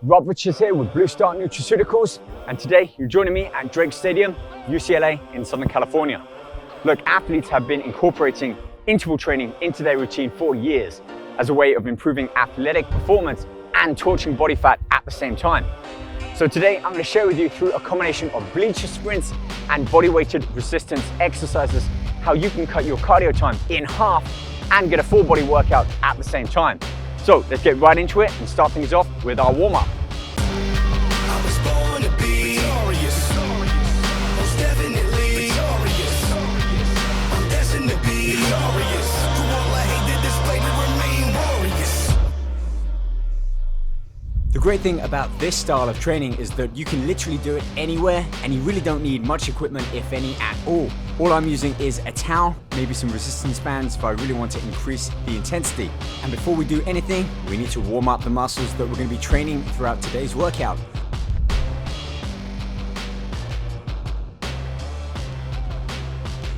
Rob Richards here with Blue Star Nutraceuticals, and today you're joining me at Drake Stadium, UCLA in Southern California. Look, athletes have been incorporating interval training into their routine for years as a way of improving athletic performance and torching body fat at the same time. So today I'm going to share with you through a combination of bleacher sprints and body-weighted resistance exercises how you can cut your cardio time in half and get a full body workout at the same time. So let's get right into it and start things off with our warm-up. I was born to be victorious. Most definitely victorious. I'm destined to be glorious. Through all I hate, the display to remain warriors. The great thing about this style of training is that you can literally do it anywhere and you really don't need much equipment, if any, at all. All I'm using is a towel, maybe some resistance bands if I really want to increase the intensity. And before we do anything, we need to warm up the muscles that we're going to be training throughout today's workout.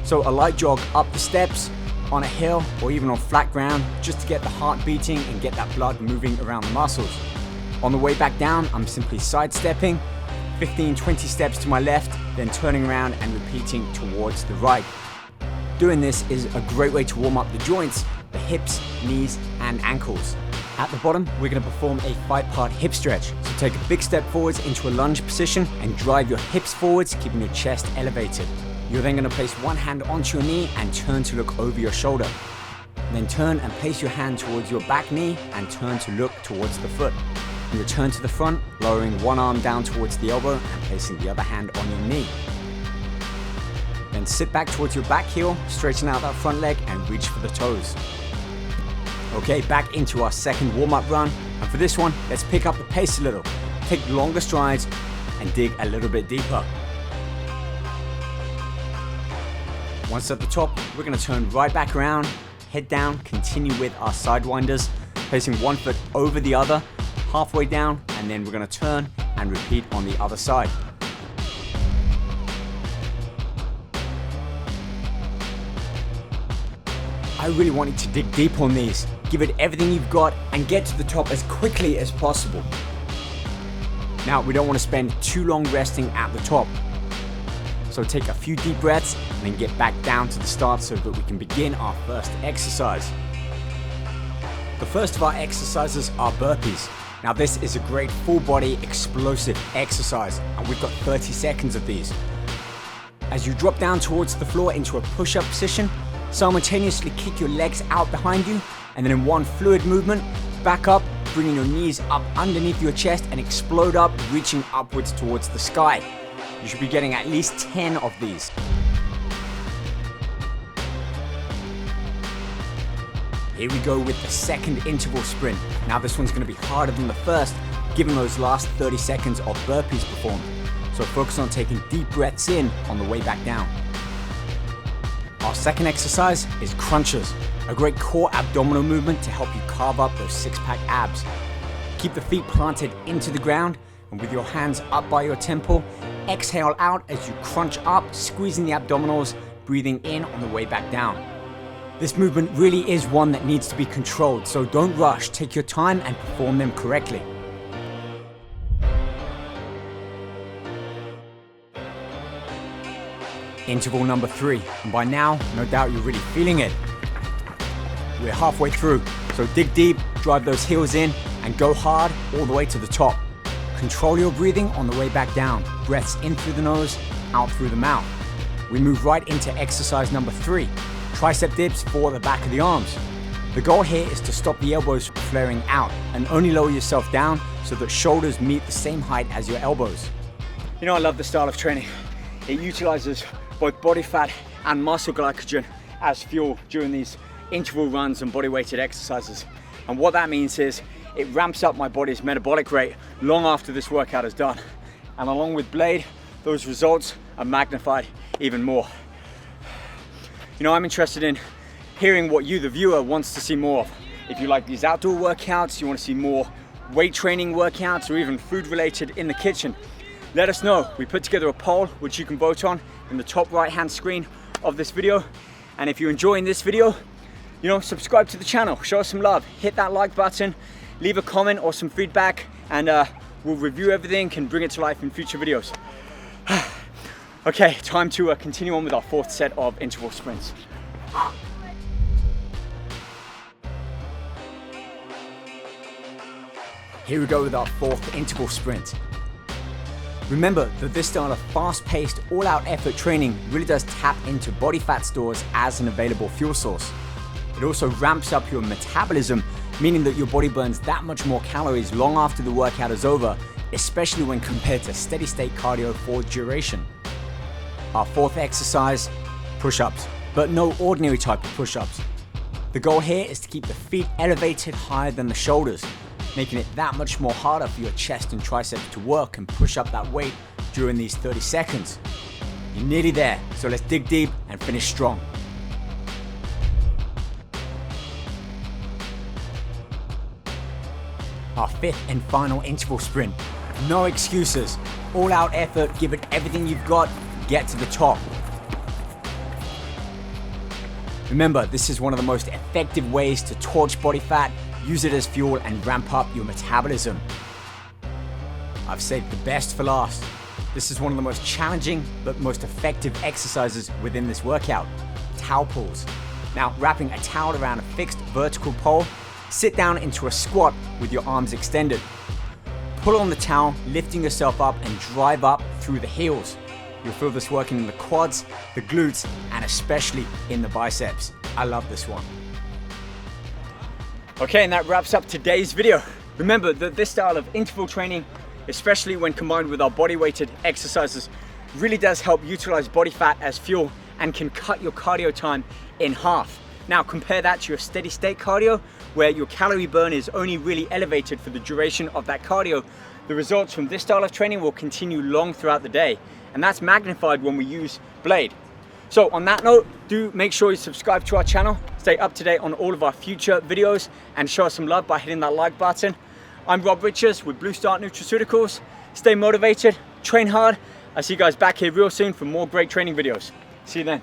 So a light jog up the steps, on a hill, or even on flat ground, just to get the heart beating and get that blood moving around the muscles. On the way back down, I'm simply sidestepping, 15-20 steps to my left, then turning around and repeating towards the right. Doing this is a great way to warm up the joints, the hips, knees, and ankles. At the bottom, we're going to perform a 5-part hip stretch. So take a big step forwards into a lunge position and drive your hips forwards, keeping your chest elevated. You're then going to place one hand onto your knee and turn to look over your shoulder. Then turn and place your hand towards your back knee and turn to look towards the foot. And return to the front, lowering one arm down towards the elbow and placing the other hand on your knee. Then sit back towards your back heel, straighten out that front leg and reach for the toes. Okay, back into our second warm-up run. And for this one, let's pick up the pace a little. Take longer strides and dig a little bit deeper. Once at the top, we're going to turn right back around, head down, continue with our sidewinders, placing one foot over the other, halfway down, and then we're going to turn and repeat on the other side. I really want you to dig deep on these. Give it everything you've got and get to the top as quickly as possible. Now, we don't want to spend too long resting at the top. So take a few deep breaths and then get back down to the start so that we can begin our first exercise. The first of our exercises are burpees. Now this is a great full body explosive exercise and we've got 30 seconds of these. As you drop down towards the floor into a push-up position, simultaneously kick your legs out behind you and then in one fluid movement, back up, bringing your knees up underneath your chest and explode up, reaching upwards towards the sky. You should be getting at least 10 of these. Here we go with the second interval sprint. Now this one's going to be harder than the first, given those last 30 seconds of burpees performed. So focus on taking deep breaths in on the way back down. Our second exercise is crunches, a great core abdominal movement to help you carve up those six-pack abs. Keep the feet planted into the ground and with your hands up by your temple, exhale out as you crunch up, squeezing the abdominals, breathing in on the way back down. This movement really is one that needs to be controlled, so don't rush, take your time and perform them correctly. Interval number 3, and by now, no doubt you're really feeling it. We're halfway through, so dig deep, drive those heels in, and go hard all the way to the top. Control your breathing on the way back down. Breaths in through the nose, out through the mouth. We move right into exercise number 3. Tricep dips for the back of the arms. The goal here is to stop the elbows from flaring out and only lower yourself down so that shoulders meet the same height as your elbows. You know, I love this style of training. It utilizes both body fat and muscle glycogen as fuel during these interval runs and body weighted exercises. And what that means is it ramps up my body's metabolic rate long after this workout is done. And along with Blade, those results are magnified even more. You know, I'm interested in hearing what you, the viewer, wants to see more of. If you like these outdoor workouts, you want to see more weight training workouts or even food related in the kitchen, let us know. We put together a poll which you can vote on in the top right hand screen of this video. And if you're enjoying this video, you know, subscribe to the channel, show us some love, hit that like button, leave a comment or some feedback, and we'll review everything and bring it to life in future videos. Okay, time to continue on with our fourth set of interval sprints. Here we go with our fourth interval sprint. Remember that this style of fast-paced, all-out effort training really does tap into body fat stores as an available fuel source. It also ramps up your metabolism, meaning that your body burns that much more calories long after the workout is over, especially when compared to steady-state cardio for duration. Our fourth exercise, push-ups, but no ordinary type of push-ups. The goal here is to keep the feet elevated higher than the shoulders, making it that much more harder for your chest and triceps to work and push up that weight during these 30 seconds. You're nearly there, so let's dig deep and finish strong. Our fifth and final interval sprint. No excuses. All out effort, give it everything you've got, get to the top. Remember, this is one of the most effective ways to torch body fat, use it as fuel, and ramp up your metabolism. I've saved the best for last. This is one of the most challenging but most effective exercises within this workout, towel pulls. Now, wrapping a towel around a fixed vertical pole, sit down into a squat with your arms extended. Pull on the towel, lifting yourself up and drive up through the heels. You'll feel this working in the quads, the glutes, and especially in the biceps. I love this one. Okay, and that wraps up today's video. Remember that this style of interval training, especially when combined with our body weighted exercises, really does help utilize body fat as fuel and can cut your cardio time in half. Now compare that to your steady state cardio, where your calorie burn is only really elevated for the duration of that cardio. The results from this style of training will continue long throughout the day, and that's magnified when we use Blade. So on that note, do make sure you subscribe to our channel, stay up to date on all of our future videos, and show us some love by hitting that like button. I'm Rob Richards with Blue Star Nutraceuticals. Stay motivated, train hard. I'll see you guys back here real soon for more great training videos. See you then.